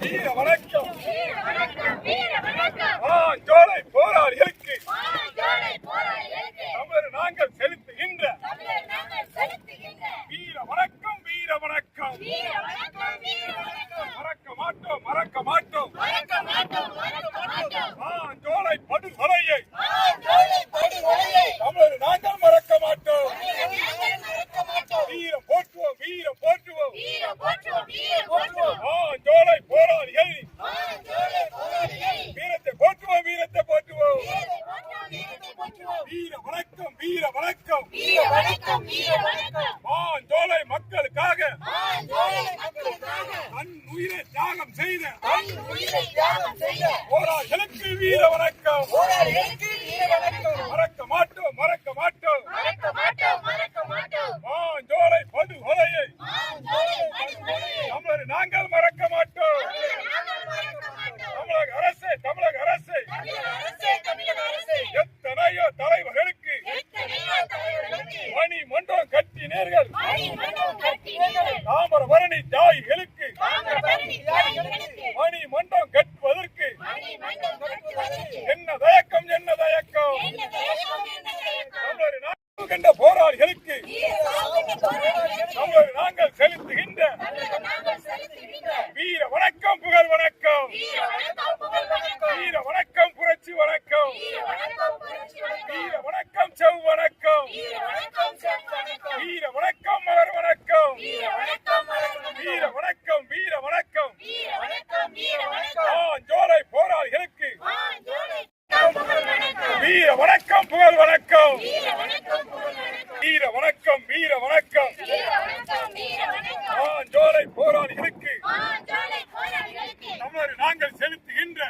வீர வணக்கம் ஜோலை போராளிகளுக்கு தமிழர் நாங்கள் செலுத்துகின்ற வீர வணக்கம் வீர வணக்கம். மறக்க மாட்டோம் ஜோலை படுகொலையை தமிழர் நாங்கள் மறக்க மாட்டோம். வீரம் போற்றுவோம் ஜோலை போராளிகள் வீரத்தை போற்றுவோம் வீர வணக்கம் ஜோலை மக்களுக்காக தன் உயிரை தியாகம் செய்த போராளிகளுக்கு வீர வணக்கம். மறக்க மாட்டோம் ஜோலை படுகொலையை தமிழர் நாங்கள் மறக்க மாட்டோம். தமிழக அரசு எத்தனையோ தலைவர்களுக்கு மணிமன்றம் கட்டினீர்கள். தாமிரபரணி தியாகிகளுக்கு மணிமன்றம் கட்டுவதற்கு என்ன தயக்கம் தமிழர் நாங்கள் கண்ட போராளிகளுக்கு தமிழர் நாங்கள் செலுத்துகின்ற வீர வணக்கம் புகழ் வணக்கம். வீர வணக்கம் புரட்சி வணக்கம். வீர வணக்கம் செவ் வணக்கம். வீர வணக்கம் மலர் வணக்கம். வீர வணக்கம் ஜோலை போராளிகளுக்கு வீர வணக்கம் புகழ் வணக்கம். வீர வணக்கம் ஜோலை போராளிகளுக்கு தமிழர் நாங்கள் செலுத்துகின்ற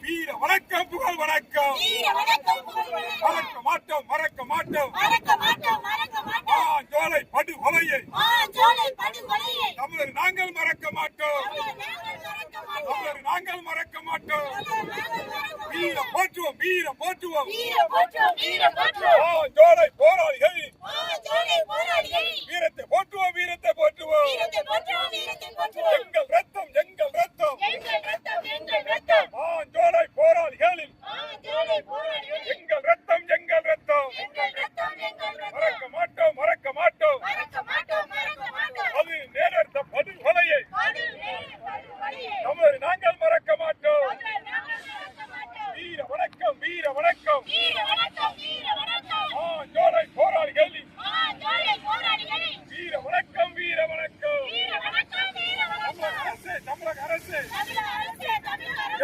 வீர வணக்கம் புகழ் வணக்கம். மறக்க மாட்டோம் ஜோலை படுகொலையை தமிழர் நாங்கள் மறக்க மாட்டோம். வீரம் போற்றுவோம் ஜோலை போராளிகள் வீரத்தை போற்றுவோம். எங்கள் ரத்தம் ஜோலை போராளிகளில் எங்கள் ரத்தம் மறக்க மாட்டோம் அது நேரத்த படுகொலையை தமிழர் நாங்கள் மறக்க மாட்டோம். வீர வணக்கம் ஜோலை போராளிகளில் வீர வணக்கம். தமிழக அரசு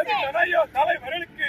எத்தனையோ தலைவர்களுக்கு